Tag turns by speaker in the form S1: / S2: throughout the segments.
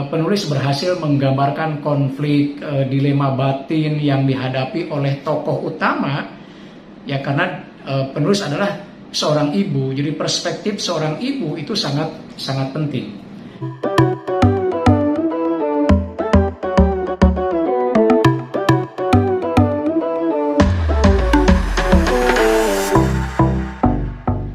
S1: penulis berhasil menggambarkan konflik dilema batin yang dihadapi oleh tokoh utama, ya karena penulis adalah seorang ibu, jadi perspektif seorang ibu itu sangat sangat penting.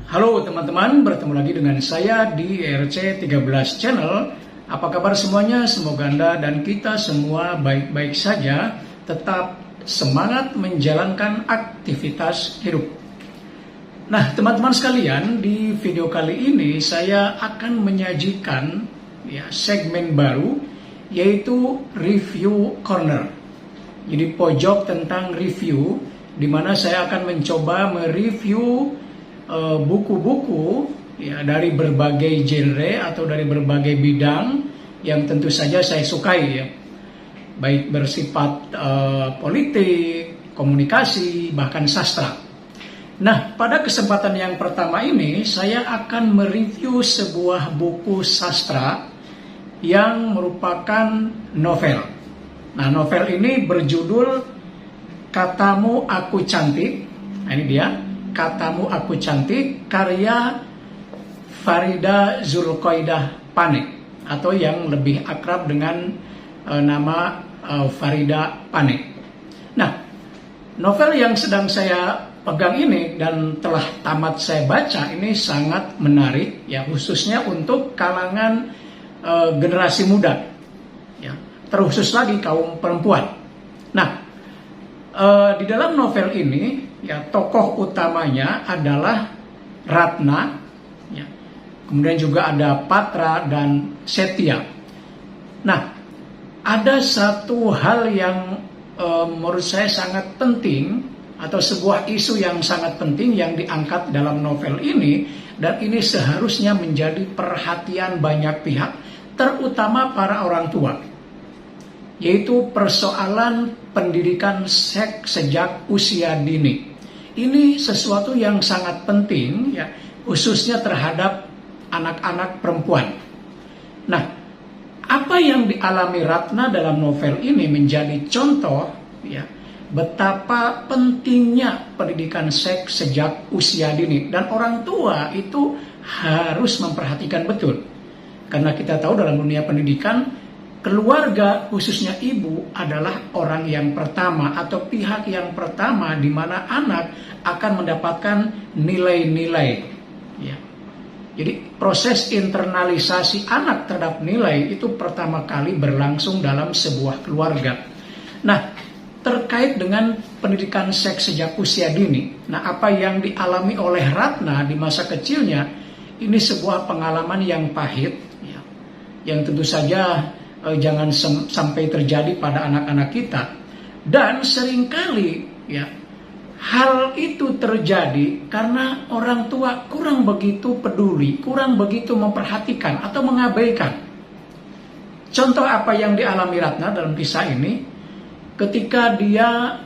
S1: Halo teman-teman, bertemu lagi dengan saya di RC13 Channel. Apa kabar semuanya? Semoga Anda dan kita semua baik-baik saja, tetap semangat menjalankan aktivitas hidup. Nah, teman-teman sekalian, di video kali ini saya akan menyajikan segmen baru, yaitu Review Corner. Jadi pojok tentang review, di mana saya akan mencoba mereview buku-buku dari berbagai genre atau dari berbagai bidang yang tentu saja saya sukai, ya, baik bersifat politik, komunikasi, bahkan sastra. Nah, pada kesempatan yang pertama ini saya akan mereview sebuah buku sastra yang merupakan novel. Nah, novel ini berjudul Katamu Aku Cantik. Nah, ini dia, Katamu Aku Cantik, karya Farida Zulkoidah Pane, atau yang lebih akrab dengan nama Farida Pane. Nah, novel yang sedang saya pegang ini dan telah tamat saya baca ini sangat menarik, ya, khususnya untuk kalangan generasi muda, ya, terkhusus lagi kaum perempuan. Nah, di dalam novel ini, ya, tokoh utamanya adalah Ratna, ya. Kemudian juga ada Patra dan Setia. Nah, ada satu hal yang menurut saya sangat penting, atau sebuah isu yang sangat penting yang diangkat dalam novel ini, dan ini seharusnya menjadi perhatian banyak pihak, terutama para orang tua, yaitu persoalan pendidikan seks sejak usia dini. Ini sesuatu yang sangat penting, ya, khususnya terhadap anak-anak perempuan. Nah, apa yang dialami Ratna dalam novel ini menjadi contoh, ya, betapa pentingnya pendidikan seks sejak usia dini, dan orang tua itu harus memperhatikan betul. Karena kita tahu dalam dunia pendidikan, keluarga khususnya ibu adalah orang yang pertama atau pihak yang pertama di mana anak akan mendapatkan nilai-nilai, ya. Jadi proses internalisasi anak terhadap nilai itu pertama kali berlangsung dalam sebuah keluarga. Nah, terkait dengan pendidikan seks sejak usia dini, nah apa yang dialami oleh Ratna di masa kecilnya, ini sebuah pengalaman yang pahit, ya, yang tentu saja jangan sampai terjadi pada anak-anak kita. Dan seringkali, ya, hal itu terjadi karena orang tua kurang begitu peduli, kurang begitu memperhatikan atau mengabaikan. Contoh apa yang dialami Ratna dalam kisah ini, ketika dia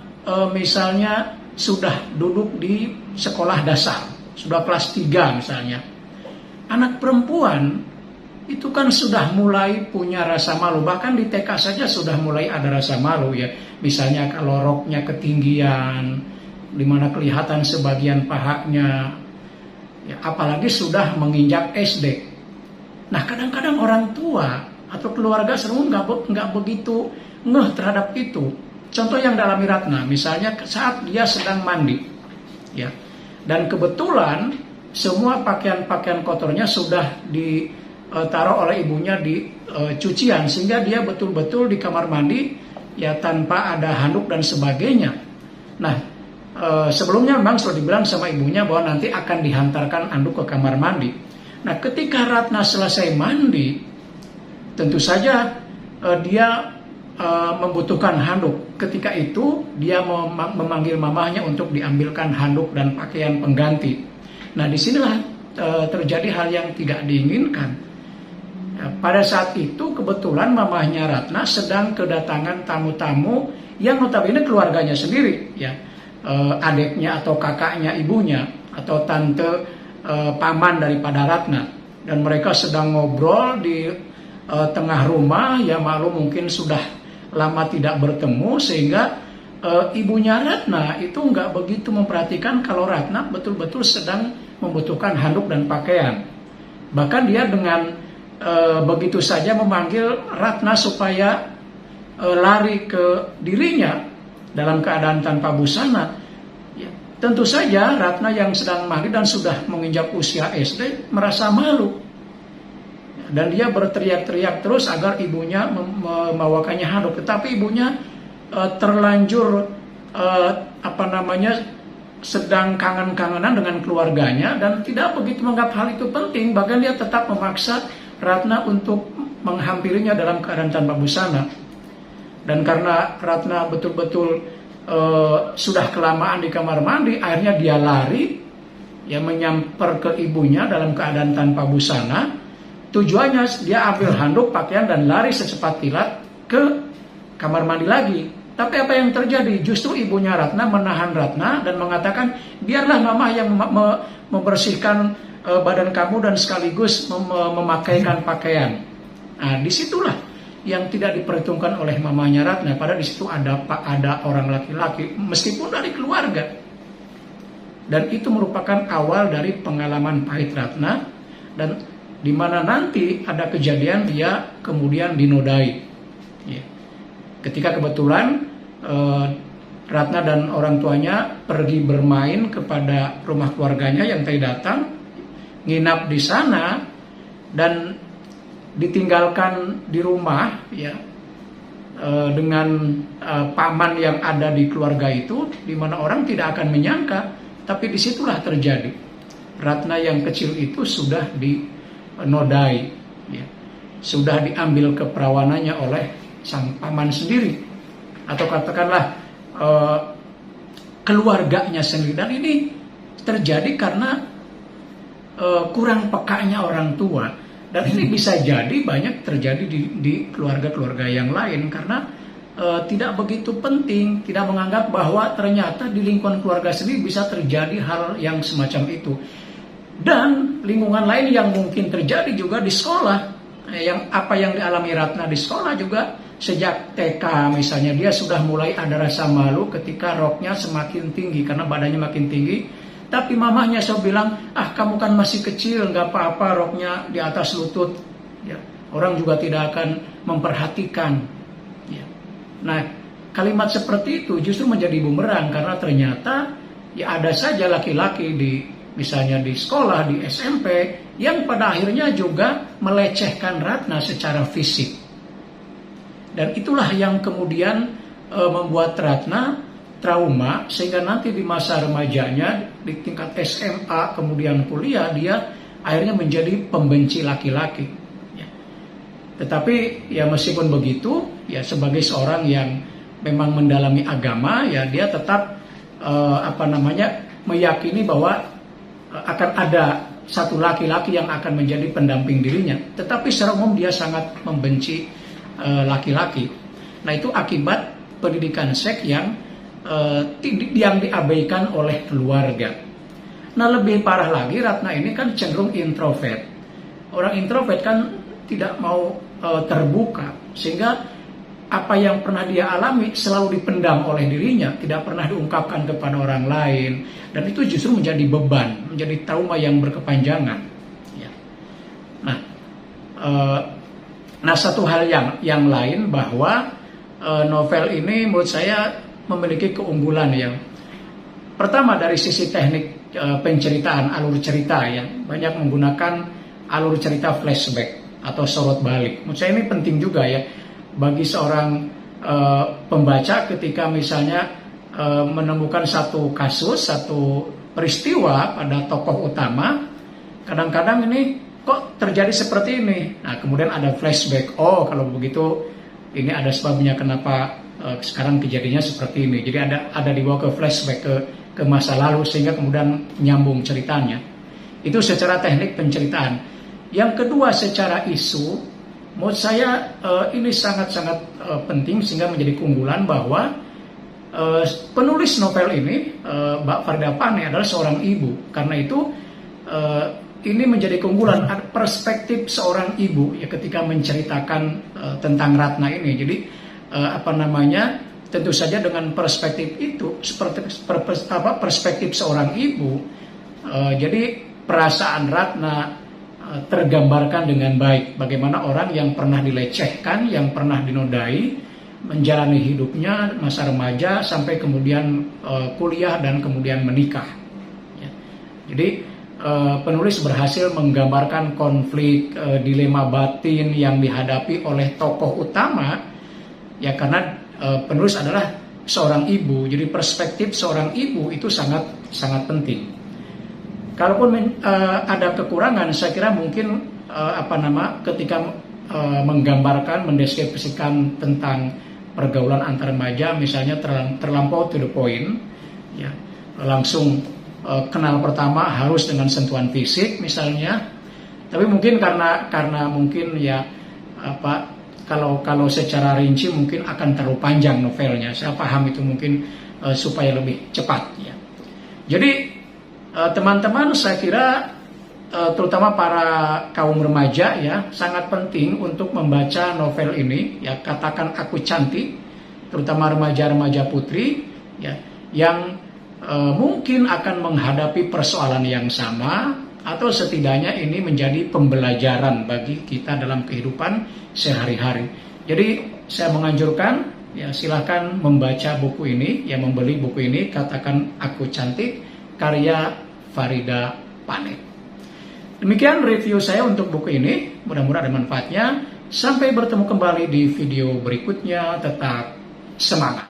S1: misalnya sudah duduk di sekolah dasar, sudah kelas 3 misalnya, anak perempuan itu kan sudah mulai punya rasa malu, bahkan di TK saja sudah mulai ada rasa malu, ya. Misalnya kalau roknya ketinggian, di mana kelihatan sebagian pahanya, ya, apalagi sudah menginjak SD. Nah, kadang-kadang orang tua atau keluarga sering nggak begitu ngeh terhadap itu. Contoh yang dialami Ratna, misalnya saat dia sedang mandi, ya, dan kebetulan semua pakaian-pakaian kotornya sudah ditaruh oleh ibunya di cucian, sehingga dia betul-betul di kamar mandi, ya, tanpa ada handuk dan sebagainya. Nah, sebelumnya memang sudah dibilang sama ibunya bahwa nanti akan dihantarkan handuk ke kamar mandi. Nah, ketika Ratna selesai mandi, tentu saja dia membutuhkan handuk. Ketika itu dia memanggil mamahnya untuk diambilkan handuk dan pakaian pengganti. Nah, disinilah terjadi hal yang tidak diinginkan. Pada saat itu kebetulan mamahnya Ratna sedang kedatangan tamu-tamu yang notabene keluarganya sendiri, ya, adiknya atau kakaknya ibunya atau tante paman daripada Ratna, dan mereka sedang ngobrol di tengah rumah, ya maklum mungkin sudah lama tidak bertemu, sehingga ibunya Ratna itu nggak begitu memperhatikan kalau Ratna betul-betul sedang membutuhkan handuk dan pakaian. Bahkan dia dengan begitu saja memanggil Ratna supaya lari ke dirinya dalam keadaan tanpa busana. Ya, tentu saja Ratna yang sedang mandi dan sudah menginjak usia SD merasa malu. Dan dia berteriak-teriak terus agar ibunya membawakannya handuk. Tetapi ibunya terlanjur sedang kangen-kangenan dengan keluarganya dan tidak begitu menganggap hal itu penting. Bahkan dia tetap memaksa Ratna untuk menghampirinya dalam keadaan tanpa busana. Dan karena Ratna betul-betul sudah kelamaan di kamar mandi, akhirnya dia lari, ya menyamper ke ibunya dalam keadaan tanpa busana. Tujuannya dia ambil handuk, pakaian, dan lari secepat kilat ke kamar mandi lagi. Tapi apa yang terjadi? Justru ibunya Ratna menahan Ratna dan mengatakan, biarlah mama yang membersihkan badan kamu dan sekaligus memakaikan pakaian. Nah, disitulah yang tidak diperhitungkan oleh mamanya Ratna. Padahal di situ ada orang laki-laki, meskipun dari keluarga. Dan itu merupakan awal dari pengalaman pahit Ratna, dan di mana nanti ada kejadian dia kemudian dinodai. Ya. Ketika kebetulan Ratna dan orang tuanya pergi bermain kepada rumah keluarganya yang tadi datang, nginap di sana, dan ditinggalkan di rumah, ya, dengan paman yang ada di keluarga itu, di mana orang tidak akan menyangka, tapi disitulah terjadi. Ratna yang kecil itu sudah dinodai, ya, sudah diambil keperawanannya oleh sang paman sendiri, atau katakanlah keluarganya sendiri. Dan ini terjadi karena kurang pekanya orang tua. Dan ini bisa jadi banyak terjadi di keluarga-keluarga yang lain karena tidak begitu penting, tidak menganggap bahwa ternyata di lingkungan keluarga sendiri bisa terjadi hal yang semacam itu. Dan lingkungan lain yang mungkin terjadi juga di sekolah, apa yang dialami Ratna di sekolah juga sejak TK misalnya, dia sudah mulai ada rasa malu ketika roknya semakin tinggi karena badannya makin tinggi. Tapi mamanya selalu bilang, kamu kan masih kecil, nggak apa-apa roknya di atas lutut. Ya, orang juga tidak akan memperhatikan. Ya. Nah, kalimat seperti itu justru menjadi bumerang karena ternyata ya ada saja laki-laki misalnya di sekolah, di SMP, yang pada akhirnya juga melecehkan Ratna secara fisik. Dan itulah yang kemudian membuat Ratna trauma, sehingga nanti di masa remajanya di tingkat SMA kemudian kuliah dia akhirnya menjadi pembenci laki-laki. Ya. Tetapi ya meskipun begitu, ya sebagai seorang yang memang mendalami agama, ya dia tetap meyakini bahwa akan ada satu laki-laki yang akan menjadi pendamping dirinya. Tetapi secara umum dia sangat membenci laki-laki. Nah, itu akibat pendidikan seks yang diabaikan oleh keluarga. Nah, lebih parah lagi, Ratna ini kan cenderung introvert. Orang introvert kan tidak mau terbuka, sehingga apa yang pernah dia alami selalu dipendam oleh dirinya, tidak pernah diungkapkan kepada orang lain, dan itu justru menjadi beban, menjadi trauma yang berkepanjangan. Ya. Nah, satu hal yang lain bahwa novel ini menurut saya memiliki keunggulan yang pertama dari sisi teknik penceritaan, alur cerita yang banyak menggunakan alur cerita flashback atau sorot balik. Menurut saya ini penting juga ya bagi seorang pembaca ketika misalnya menemukan satu kasus, satu peristiwa pada tokoh utama, kadang-kadang ini kok terjadi seperti ini. Nah, kemudian ada flashback. Oh, kalau begitu ini ada sebabnya kenapa sekarang kejadiannya seperti ini. Jadi ada dibawa ke flashback ke masa lalu sehingga kemudian nyambung ceritanya. Itu secara teknik penceritaan. Yang kedua secara isu, menurut saya ini sangat-sangat penting sehingga menjadi keunggulan bahwa penulis novel ini, Mbak Farida Pane adalah seorang ibu. Karena itu ini menjadi keunggulan perspektif seorang ibu ya ketika menceritakan tentang Ratna ini. Jadi tentu saja dengan perspektif itu perspektif seorang ibu, jadi perasaan Ratna tergambarkan dengan baik. Bagaimana orang yang pernah dilecehkan, yang pernah dinodai, menjalani hidupnya masa remaja sampai kemudian kuliah dan kemudian menikah. Ya. Jadi penulis berhasil menggambarkan konflik, dilema batin yang dihadapi oleh tokoh utama, ya karena penulis adalah seorang ibu, jadi perspektif seorang ibu itu sangat penting. Kalaupun ada kekurangan, saya kira mungkin ketika menggambarkan, mendeskripsikan tentang pergaulan antar remaja, misalnya terlampau to the point, ya langsung kenal pertama harus dengan sentuhan fisik misalnya. Tapi mungkin karena mungkin ya kalau secara rinci mungkin akan terlalu panjang novelnya. Saya paham itu mungkin supaya lebih cepat ya. Jadi teman-teman, saya kira terutama para kaum remaja ya sangat penting untuk membaca novel ini ya, Katakan Aku Cantik, terutama remaja-remaja putri ya yang mungkin akan menghadapi persoalan yang sama, atau setidaknya ini menjadi pembelajaran bagi kita dalam kehidupan sehari-hari. Jadi saya menganjurkan ya silakan membaca buku ini, ya membeli buku ini, Katakan Aku Cantik, karya Farida Panet. Demikian review saya untuk buku ini, mudah-mudahan ada manfaatnya. Sampai bertemu kembali di video berikutnya, tetap semangat.